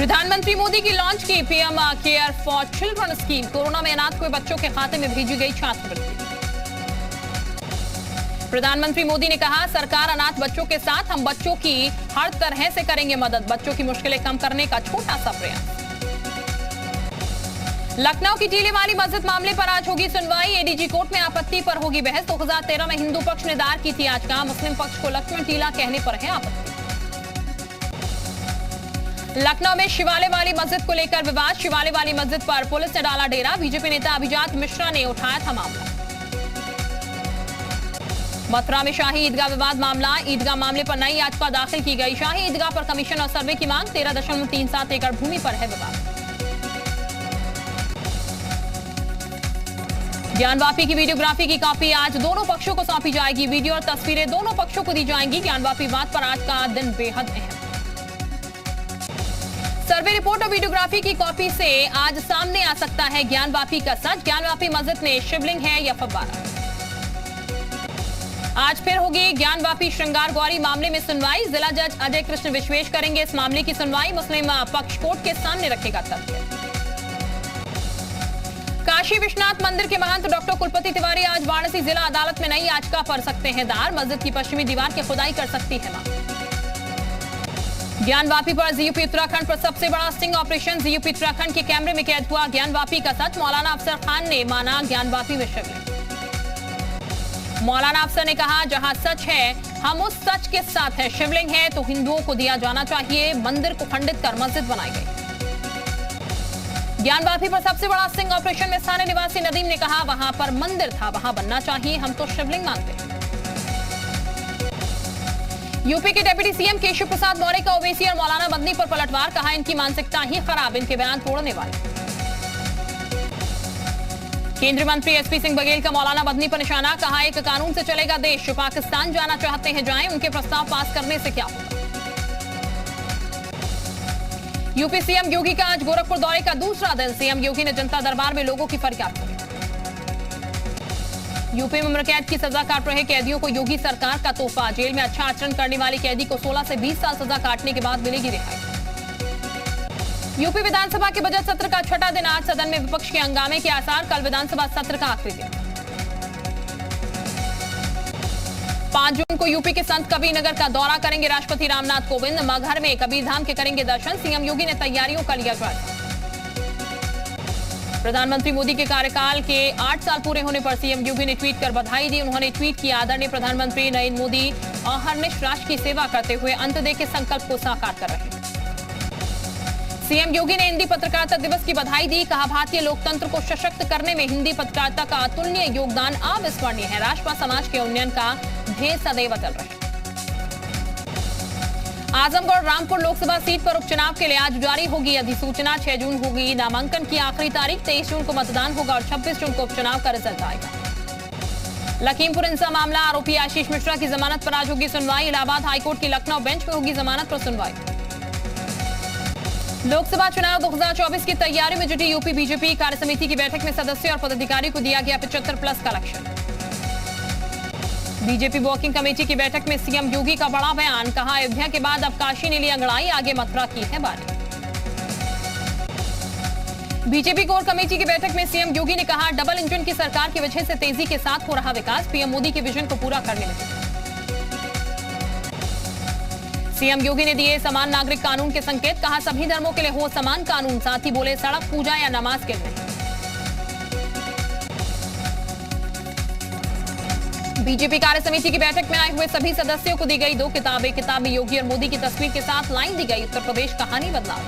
प्रधानमंत्री मोदी की लॉन्च की PM care for children scheme. Corona में अनाथ हुए बच्चों के खाते में भेजी गई छात्रवृत्ति। प्रधानमंत्री मोदी ने कहा, सरकार अनाथ बच्चों के साथ, हम बच्चों की हर तरह से करेंगे मदद। बच्चों की मुश्किलें कम करने का छोटा सा प्रयास। लखनऊ की टीले वाली मस्जिद मामले पर आज होगी सुनवाई। एडीजी कोर्ट में आपत्ति पर होगी बहस। 2013 में हिंदू पक्ष ने दायर की थी याचिका। मुस्लिम पक्ष को लक्ष्मण टीला कहने पर है आपत्ति। लखनऊ में शिवालय वाली मस्जिद को लेकर विवाद। शिवालय वाली मस्जिद पर पुलिस ने डाला डेरा। बीजेपी नेता अभिजात मिश्रा ने उठाया था मामला। मथुरा में शाही ईदगाह विवाद मामला। ईदगाह मामले पर नई याचिका दाखिल की गई। शाही ईदगाह पर कमीशन और सर्वे की मांग। 13.37 एकड़ भूमि पर है विवाद। ज्ञानवापी की वीडियोग्राफी की कॉपी आज दोनों पक्षों को सौंपी जाएगी। वीडियो और तस्वीरें दोनों पक्षों को दी जाएंगी। ज्ञानवापी विवाद पर आज का दिन बेहद अहम। सर्वे रिपोर्ट और वीडियोग्राफी की कॉपी से आज सामने आ सकता है ज्ञानवापी का सच। ज्ञानवापी मस्जिद में शिवलिंग है या फव्वारा। आज फिर होगी ज्ञानवापी श्रृंगार गौरी मामले में सुनवाई। जिला जज अजय कृष्ण विश्वेश करेंगे इस मामले की सुनवाई। मुस्लिम पक्ष कोर्ट के सामने रखेगा तथ्य। काशी विश्वनाथ मंदिर के महंत डॉक्टर कुलपति तिवारी आज वाराणसी जिला अदालत में नई याचिका पर सकते हैं दायर। मस्जिद की पश्चिमी दीवार की खुदाई कर सकती है मांग। ज्ञानवापी पर जीयूपी उत्तराखंड पर सबसे बड़ा स्टिंग ऑपरेशन। जीयूपी उत्तराखंड के कैमरे में कैद हुआ ज्ञानवापी का सच। मौलाना अफसर खान ने माना ज्ञानवापी में शिवलिंग। मौलाना अफसर ने कहा, जहां सच है हम उस सच के साथ है। शिवलिंग है तो हिंदुओं को दिया जाना चाहिए। मंदिर को खंडित कर मस्जिद बनाई गई। ज्ञानवापी पर सबसे बड़ा स्टिंग ऑपरेशन में स्थानीय निवासी नदीम ने कहा, वहां पर मंदिर था, वहां बनना चाहिए, हम तो शिवलिंग मांगते हैं। यूपी के डिप्टी सीएम केशव प्रसाद मौर्य का ओवैसी और मौलाना मदनी पर पलटवार। कहा, इनकी मानसिकता ही खराब, इनके बयान तोड़ने वाले। केंद्रीय मंत्री एसपी सिंह बघेल का मौलाना मदनी पर निशाना। कहा, एक कानून से चलेगा देश। जो पाकिस्तान जाना चाहते हैं जाएं, उनके प्रस्ताव पास करने से क्या होगा। यूपी सीएम योगी का आज गोरखपुर दौरे का दूसरा दिन। सीएम योगी ने जनता दरबार में लोगों की फरियाद सुनी। यूपी में उम्र कैद की सजा काट रहे कैदियों को योगी सरकार का तोहफा। जेल में अच्छा आचरण करने वाले कैदी को 16 से 20 साल सजा काटने के बाद मिलेगी रिहाई। यूपी विधानसभा के बजट सत्र का छठा दिन। आज सदन में विपक्ष के हंगामे के आसार। कल विधानसभा सत्र का आखिरी दिन। 5 जून को यूपी के संत कबीर नगर का दौरा करेंगे राष्ट्रपति रामनाथ कोविंद। मगहर में कबीर धाम के करेंगे दर्शन। सीएम योगी ने तैयारियों का लिया जायजा। प्रधानमंत्री मोदी के कार्यकाल के 8 साल पूरे होने पर सीएम योगी ने ट्वीट कर बधाई दी। उन्होंने ट्वीट किया, आदरणीय प्रधानमंत्री नरेंद्र मोदी अहर्निश राष्ट्र की सेवा करते हुए अंत्योदय के संकल्प को साकार कर रहे हैं। सीएम योगी ने हिंदी पत्रकारिता दिवस की बधाई दी। कहा, भारतीय लोकतंत्र को सशक्त करने में हिंदी पत्रकारिता का अतुलनीय योगदान अविस्मरणीय है। राष्ट्र समाज के उन्नयन का ध्येय सदैव अटल रहे। आजमगढ़ रामपुर लोकसभा सीट पर उपचुनाव के लिए आज जारी होगी अधिसूचना। 6 जून होगी नामांकन की आखिरी तारीख। 23 जून को मतदान होगा और 26 जून को उपचुनाव का रिजल्ट आएगा। लखीमपुर हिंसा मामला। आरोपी आशीष मिश्रा की जमानत पर आज होगी सुनवाई। इलाहाबाद हाईकोर्ट की लखनऊ बेंच में होगी जमानत पर सुनवाई। लोकसभा चुनाव 2024 की तैयारी में जुटी यूपी बीजेपी कार्य समिति की बैठक में सदस्यों और पदाधिकारी को दिया गया 75+ का लक्ष्य। बीजेपी वर्किंग कमेटी की बैठक में सीएम योगी का बड़ा बयान। कहा, अयोध्या के बाद अब काशी ने ली अंगड़ाई, आगे मथुरा की है बारी। बीजेपी कोर कमेटी की बैठक में सीएम योगी ने कहा, डबल इंजन की सरकार की वजह से तेजी के साथ हो रहा विकास। पीएम मोदी के विजन को पूरा करने में सीएम योगी ने दिए समान नागरिक कानून के संकेत। कहा, सभी धर्मों के लिए हो समान कानून। साथ ही बोले, सड़क पूजा या नमाज के लिए। बीजेपी कार्य समिति की बैठक में आए हुए सभी सदस्यों को दी गई 2 किताबें। किताब में योगी और मोदी की तस्वीर के साथ लाइन दी गई, उत्तर प्रदेश कहानी बदलाव।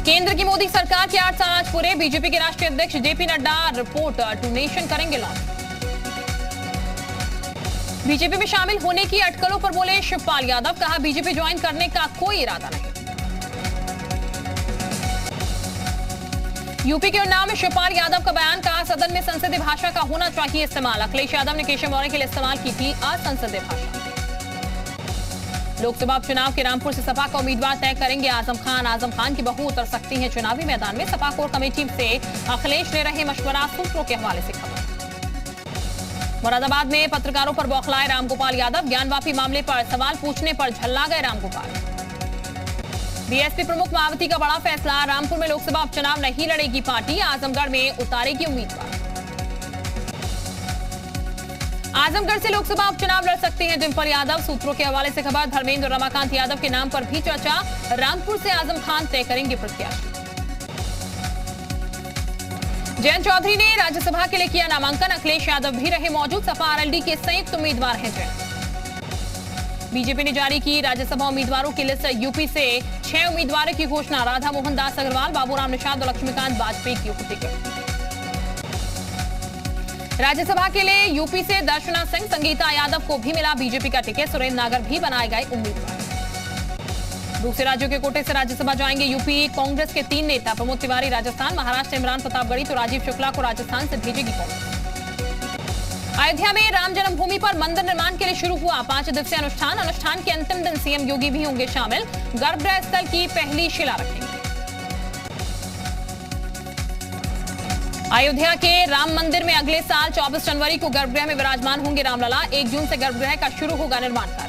केंद्र की मोदी सरकार के 8 साल आज पूरे। बीजेपी के राष्ट्रीय अध्यक्ष J P Nadda report to nation करेंगे लॉन्च। बीजेपी में शामिल होने की अटकलों पर बोले शिवपाल यादव। कहा, बीजेपी ज्वाइन करने का कोई इरादा नहीं। यूपी के उन्नाव में शिवपाल यादव का बयान। कहा, सदन में संसदीय भाषा का होना चाहिए इस्तेमाल। अखिलेश यादव ने केशव मौर्य के लिए इस्तेमाल की थी असंसदीय भाषा। लोकसभा उपचुनाव के रामपुर से सपा का उम्मीदवार तय करेंगे आजम खान। आजम खान की बहू उतर सकती है चुनावी मैदान में। सपा कोर कमेटी से अखिलेश ले रहे मशवरा, सूत्रों के हवाले से खबर। मुरादाबाद में पत्रकारों पर बौखलाए रामगोपाल यादव, ज्ञानवापी मामले पर सवाल पूछने पर झल्ला गए रामगोपाल। बीएसपी प्रमुख मायावती का बड़ा फैसला, रामपुर में लोकसभा उपचुनाव नहीं लड़ेगी पार्टी, आजमगढ़ में उतारेगी उम्मीदवार। आजमगढ़ से लोकसभा उपचुनाव लड़ सकते हैं डिंपल यादव, सूत्रों के हवाले से खबर। धर्मेंद्र रमाकांत यादव के नाम पर भी चर्चा, रामपुर से आजम खान तय करेंगे प्रत्याशी। जयंत चौधरी ने राज्यसभा के लिए किया नामांकन, अखिलेश यादव भी रहे मौजूद, सपा आरएलडी के संयुक्त उम्मीदवार हैं जयंत। बीजेपी ने जारी की राज्यसभा उम्मीदवारों की लिस्ट, यूपी से 6 उम्मीदवारों की घोषणा, राधा मोहन दास अग्रवाल, बाबूराम निषाद और लक्ष्मीकांत वाजपेयी की टिकट। राज्यसभा के लिए यूपी से दर्शना सिंह, संगीता यादव को भी मिला बीजेपी का टिकट, सुरेंद्र नागर भी बनाए गए उम्मीदवार। दूसरे राज्यों के कोटे से राज्यसभा जाएंगे यूपी कांग्रेस के 3 नेता, प्रमोद तिवारी राजस्थान, महाराष्ट्र इमरान प्रतापगढ़ी, तो राजीव शुक्ला को राजस्थान से भेजेगी कांग्रेस। अयोध्या में राम जन्मभूमि पर मंदिर निर्माण के लिए शुरू हुआ 5 दिवसीय अनुष्ठान, अनुष्ठान के अंतिम दिन सीएम योगी भी होंगे शामिल, गर्भगृह स्थल की पहली शिला रखेंगे। अयोध्या के राम मंदिर में अगले साल 24 जनवरी को गर्भगृह में विराजमान होंगे रामलला, 1 जून से गर्भगृह का शुरू होगा निर्माण कार्य।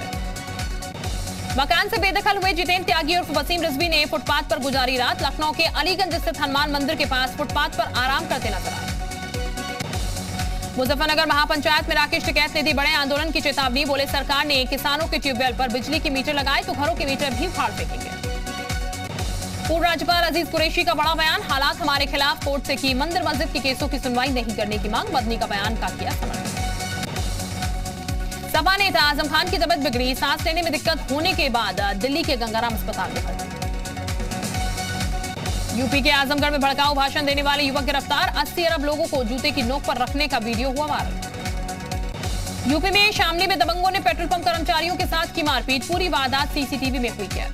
मकान से बेदखल हुए जितेंद्र त्यागी और वसीम रिजवी ने फुटपाथ पर गुजारी रात, लखनऊ के अलीगंज स्थित हनुमान मंदिर के पास फुटपाथ पर आराम करते नजर आए। मुजफ्फरनगर महापंचायत में राकेश टिकैत ने दी बड़े आंदोलन की चेतावनी, बोले सरकार ने किसानों के ट्यूबवेल पर बिजली के मीटर लगाए तो घरों के मीटर भी फाड़ फेंकेंगे। पूर्व राज्यपाल अजीज कुरैशी का बड़ा बयान, हालात हमारे खिलाफ, कोर्ट से की मंदिर मस्जिद के केसों की सुनवाई नहीं करने की मांग, मदनी का बयान का किया समर्थन। सपा नेता आजम खान की तबीयत बिगड़ी, सांस लेने में दिक्कत होने के बाद दिल्ली के गंगाराम अस्पताल में भर्ती। यूपी के आजमगढ़ में भड़काऊ भाषण देने वाले युवक गिरफ्तार, 80 अरब लोगों को जूते की नोक पर रखने का वीडियो हुआ वायरल। यूपी में शामली में दबंगों ने पेट्रोल पंप कर्मचारियों के साथ की मारपीट, पूरी वारदात सीसीटीवी में हुई कैद।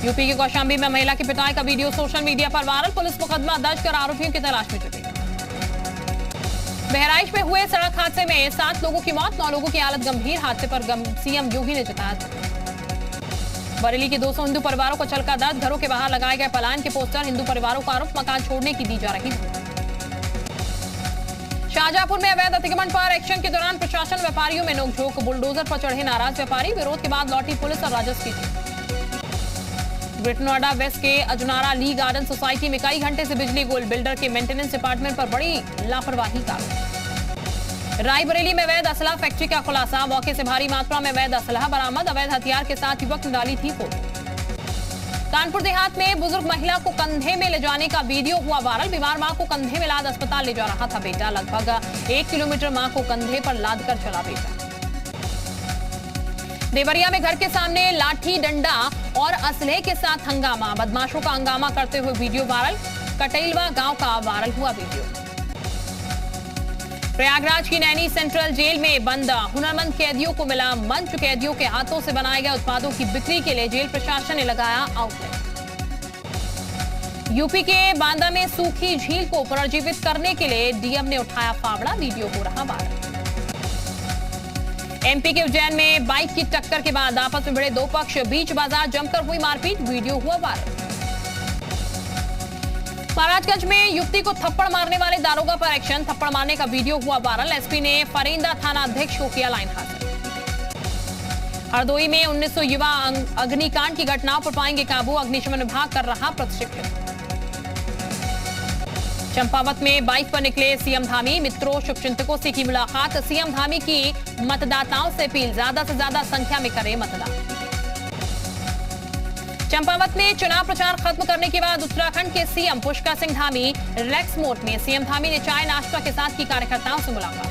यूपी के कौशाम्बी में महिला की पिटाई का वीडियो सोशल मीडिया पर वायरल, पुलिस मुकदमा दर्ज कर आरोपियों की तलाश में जुटी। बहराइच में हुए सड़क हादसे में 7 लोगों की मौत, 9 लोगों की हालत गंभीर, हादसे पर सीएम योगी ने जताया। बरेली के 200 हिंदू परिवारों को चलका दर्द, घरों के बाहर लगाए गए पलायन के पोस्टर, हिंदू परिवारों को आरोप, मकान छोड़ने की दी जा रही है। शाहजहांपुर में अवैध अतिक्रमण पर एक्शन के दौरान प्रशासन व्यापारियों में नोकझोंक, बुलडोजर पर चढ़े नाराज व्यापारी, विरोध के बाद लौटी पुलिस और राजस्व की टीम। ग्रेटर नोएडा वेस्ट के अजनारा ली गार्डन सोसाइटी में कई घंटे से बिजली गुल, बिल्डर के मेंटेनेंस डिपार्टमेंट पर बड़ी लापरवाही का। रायबरेली में अवैध असला फैक्ट्री का खुलासा, मौके से भारी मात्रा में अवैध असला बरामद, अवैध हथियार के साथ युवक ने डाली थी फोटो। कानपुर देहात में बुजुर्ग महिला को कंधे में ले जाने का वीडियो हुआ वायरल, बीमार मां को कंधे में लाद अस्पताल ले जा रहा था बेटा, लगभग 1 किलोमीटर मां को कंधे पर लाद कर चला बेटा। देवरिया में घर के सामने लाठी डंडा और असलहे के साथ हंगामा, बदमाशों का हंगामा करते हुए वीडियो वायरल, कटेलवा गांव का वायरल हुआ वीडियो। प्रयागराज की नैनी सेंट्रल जेल में बंद हुनरमंद कैदियों को मिला मंच, कैदियों के हाथों से बनाए गए उत्पादों की बिक्री के लिए जेल प्रशासन ने लगाया आउटलेट। यूपी के बांदा में सूखी झील को पुनर्जीवित करने के लिए डीएम ने उठाया फावड़ा, वीडियो हो रहा वायरल। एमपी के उज्जैन में बाइक की टक्कर के बाद आपस में भिड़े 2 पक्ष, बीच बाजार जमकर हुई मारपीट, वीडियो हुआ वायरल। महाराजगंज में युवती को थप्पड़ मारने वाले दारोगा पर एक्शन, थप्पड़ मारने का वीडियो हुआ वायरल, एसपी ने फरेंदा थाना अध्यक्ष को किया लाइन हाजिर। हरदोई में 1900 युवा अग्निकांड की घटनाओं पर पाएंगे काबू, अग्निशमन विभाग कर रहा प्रशिक्षण। चंपावत में बाइक पर निकले सीएम धामी, मित्रों शुभचिंतकों से की मुलाकात, सीएम धामी की मतदाताओं से अपील, ज्यादा से ज्यादा संख्या में करें मतदान। चंपावत में चुनाव प्रचार खत्म करने के बाद उत्तराखंड के CM Pushkar Singh Dhami relax mode में, सीएम धामी ने चाय नाश्ता के साथ की कार्यकर्ताओं से मुलाकात।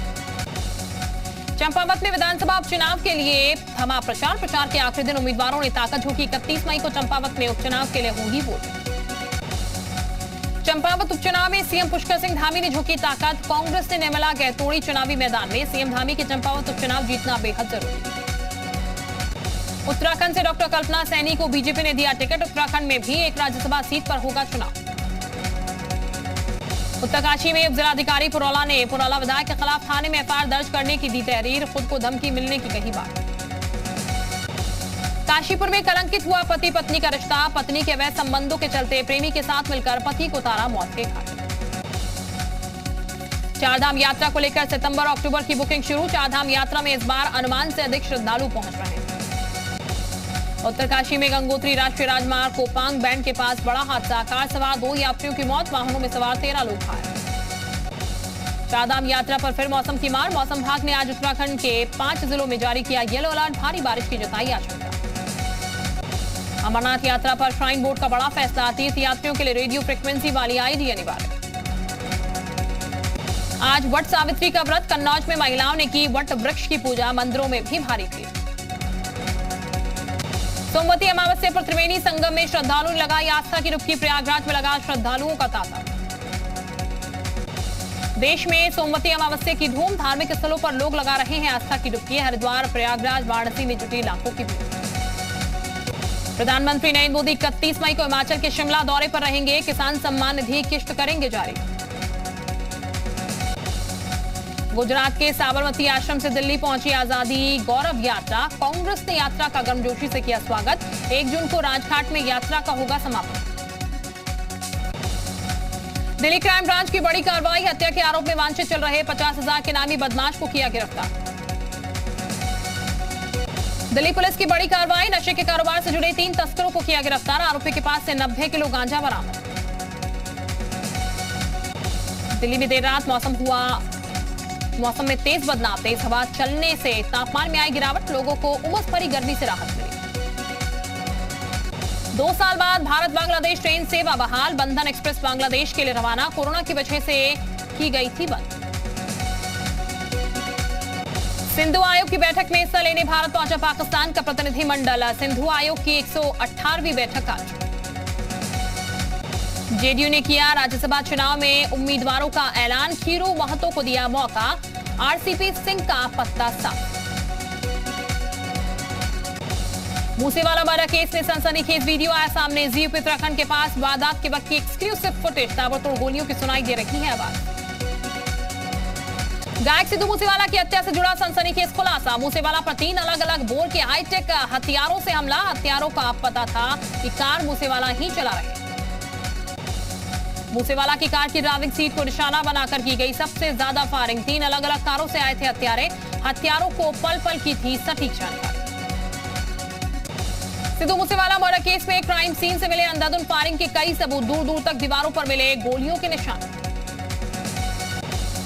चंपावत में विधानसभा उपचुनाव के लिए थमा प्रचार, प्रचार के आखिरी दिन उम्मीदवारों ने ताकत झोंकी, 31 मई को चंपावत में उपचुनाव के लिए होगी वोट। चंपावत उपचुनाव में सीएम पुष्कर सिंह धामी ने झोंकी ताकत, कांग्रेस ने निर्मला गैतोड़ी चुनावी मैदान में, सीएम धामी के चंपावत उपचुनाव जीतना बेहद जरूरी। उत्तराखंड से डॉक्टर कल्पना सैनी को बीजेपी ने दिया टिकट, उत्तराखंड में भी एक राज्यसभा सीट पर होगा चुनाव। उत्तरकाशी में उप जिलाधिकारी पुरौला ने पुरौला विधायक के खिलाफ थाने में एफआईआर दर्ज करने की दी तहरीर, खुद को धमकी मिलने की कही बात। काशीपुर में कलंकित हुआ पति पत्नी का रिश्ता, पत्नी के अवैध संबंधों के चलते प्रेमी के साथ मिलकर पति को उतारा मौत के घाट। चारधाम यात्रा को लेकर सितंबर और अक्टूबर की बुकिंग शुरू। चारधाम यात्रा में इस बार अनुमान से अधिक श्रद्धालु पहुंच रहे हैं। उत्तरकाशी में गंगोत्री राष्ट्रीय राजमार्ग कोपांग बैंड के पास बड़ा हादसा। कार सवार 2 यात्रियों की मौत, वाहनों में सवार 13 लोग घायल। चारधाम यात्रा पर फिर मौसम की मार। मौसम विभाग ने आज उत्तराखंड के 5 जिलों में जारी किया येलो अलर्ट। भारी बारिश की जताई आशंका। अमरनाथ यात्रा पर श्राइन बोर्ड का बड़ा फैसला। तीर्थ यात्रियों के लिए रेडियो फ्रिक्वेंसी वाली आईडी अनिवार्य। आज वट सावित्री का व्रत। कन्नौज में महिलाओं ने की वट वृक्ष की पूजा। मंदिरों में भी भारी भीड़। सोमवती अमावस्या पर त्रिवेणी संगम में श्रद्धालुओं ने लगाई आस्था की डुबकी। प्रयागराज में लगा श्रद्धालुओं का तांता। देश में सोमवती अमावस्या की धूम। धार्मिक स्थलों पर लोग लगा रहे हैं आस्था की डुबकी। हरिद्वार, प्रयागराज, वाराणसी में जुटी लाखों की भीड़। प्रधानमंत्री नरेंद्र मोदी 31 मई को हिमाचल के शिमला दौरे पर रहेंगे। किसान सम्मान निधि किश्त करेंगे जारी। गुजरात के साबरमती आश्रम से दिल्ली पहुंची आजादी गौरव यात्रा। कांग्रेस ने यात्रा का गर्मजोशी से किया स्वागत। 1 जून को राजघाट में यात्रा का होगा समापन। दिल्ली क्राइम ब्रांच की बड़ी कार्रवाई। हत्या के आरोप में वांछित चल रहे 50,000 के नामी बदमाश को किया गिरफ्तार। दिल्ली पुलिस की बड़ी कार्रवाई। नशे के कारोबार से जुड़े 3 तस्करों को किया गिरफ्तार। आरोपी के पास से 90 किलो गांजा बरामद। दिल्ली में देर रात मौसम में तेज बदलाव। तेज हवा चलने से तापमान में आई गिरावट। लोगों को उमस भरी गर्मी से राहत मिली। 2 साल बाद भारत बांग्लादेश ट्रेन सेवा बहाल। बंधन एक्सप्रेस बांग्लादेश के लिए रवाना। कोरोना की वजह से की गई थी बंद। सिंधु आयोग की बैठक में हिस्सा लेने भारत पहुंचा पाकिस्तान का प्रतिनिधिमंडल। सिंधु आयोग की 118वीं बैठक आज। जेडीयू ने किया राज्यसभा चुनाव में उम्मीदवारों का ऐलान। खीरू महतो को दिया मौका। आरसीपी सिंह का पत्ता साफ। मूसेवाला मर्डर केस में सनसनीखेज वीडियो आया सामने। जीपी उत्तराखंड के पास वारदात के वक्त की एक्सक्लूसिव फुटेज। ताबड़तोड़ गोलियों की सुनाई दे रही है आवाज। गायक सिद्धू मूसेवाला की हत्या से जुड़ा सनसनीखेज खुलासा। मूसेवाला पर 3 अलग-अलग बोर के हाईटेक हथियारों से हमला। हथियारों का पता था कि कार मूसेवाला ही चला रहे। मूसेवाला की कार की ड्राइविंग सीट को निशाना बनाकर की गई सबसे ज्यादा फायरिंग। 3 अलग-अलग कारों से आए थे हथियारों को पल-पल की थी सटीक जानकारी। सिद्धू मूसेवाला मर्डर केस में क्राइम सीन से मिले अंधाधुंध फायरिंग के कई सबूत। दूर-दूर तक दीवारों पर मिले गोलियों के निशान।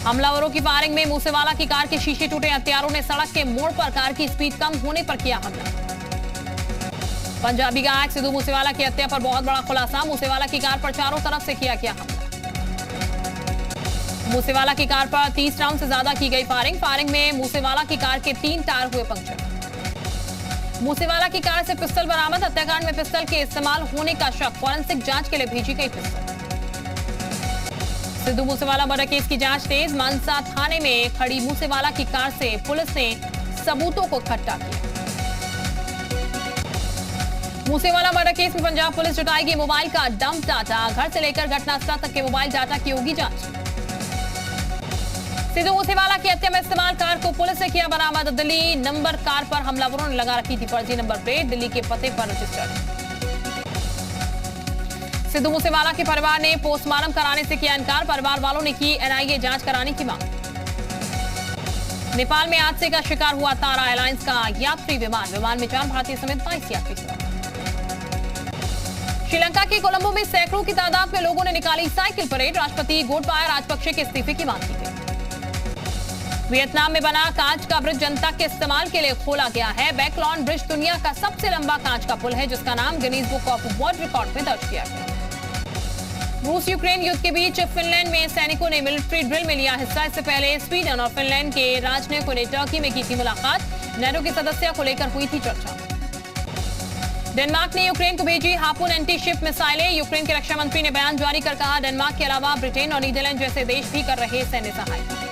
हमलावरों की फायरिंग में मूसेवाला की कार के शीशे टूटे। हत्यारों ने सड़क के मोड़ पर कार की स्पीड कम होने पर किया हमला। पंजाबी गायक सिद्धू मूसेवाला की हत्या पर बहुत बड़ा खुलासा। मूसेवाला की कार पर चारों तरफ से किया गया हमला। मूसेवाला की कार पर 30 राउंड से ज्यादा की गई फायरिंग। फायरिंग में मूसेवाला की कार के 3 टायर हुए पंक्चर। मूसेवाला की कार से पिस्टल बरामद। हत्याकांड में पिस्टल के इस्तेमाल होने का शक। फॉरेंसिक जांच के लिए भेजी गई pistol. Sidhu Moosewala murder case की जांच तेज। मानसा थाने में खड़ी मूसेवाला की कार से पुलिस ने सबूतों को इकट्ठा किया। मूसेवाला मर्डर केस में पंजाब पुलिस जुटाएगी मोबाइल का डंप डाटा। घर से लेकर घटनास्थल तक के मोबाइल डाटा की होगी जांच। सिद्धू मूसेवाला की हत्या में इस्तेमाल कार को पुलिस ने किया बरामद। दिल्ली नंबर कार पर हमलावरों ने लगा रखी थी फर्जी नंबर प्लेट। दिल्ली के पते पर रजिस्टर्ड। सिद्धू मूसेवाला के परिवार ने पोस्टमार्टम कराने से किया इनकार। परिवार वालों ने की एनआईए जांच कराने की मांग। नेपाल में हादसे का शिकार हुआ तारा एयरलाइंस का यात्री विमान में 4 भारतीय समेत 22 यात्री सवार। श्रीलंका के कोलंबो में सैकड़ों की तादाद में लोगों ने निकाली साइकिल परेड। राष्ट्रपति गोटबाया राजपक्षे के इस्तीफे की मांग की गई। वियतनाम में बना कांच का ब्रिज जनता के इस्तेमाल के लिए खोला गया है। बैकलॉन ब्रिज दुनिया का सबसे लंबा कांच का पुल है, जिसका नाम Guinness book of world record में दर्ज किया गया। रूस यूक्रेन युद्ध के बीच फिनलैंड में सैनिकों ने मिलिट्री ड्रिल में लिया हिस्सा। इससे पहले स्वीडन और फिनलैंड के राजनयिकों ने टर्की में की थी मुलाकात। नेटो के सदस्य को लेकर हुई थी चर्चा। डेनमार्क ने यूक्रेन को भेजी हार्पून एंटी शिप मिसाइलें। यूक्रेन के रक्षा मंत्री ने बयान जारी कर कहा, डेनमार्क के अलावा ब्रिटेन और नीदरलैंड जैसे देश भी कर रहे सैन्य सहायता।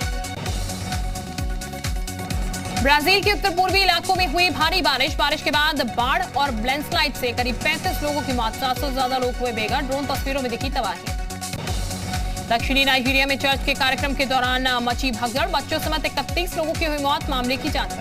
ब्राजील के उत्तर पूर्वी इलाकों में हुई भारी बारिश के बाद बाढ़ और लैंडस्लाइड से करीब 35 लोगों की मौत। 700 से ज्यादा लोग हुए बेघर। ड्रोन तस्वीरों में दिखी तबाही। दक्षिणी नाइजीरिया में चर्च के कार्यक्रम के दौरान मची भगदड़। बच्चों समेत 31 लोगों की हुई मौत। मामले की जांच।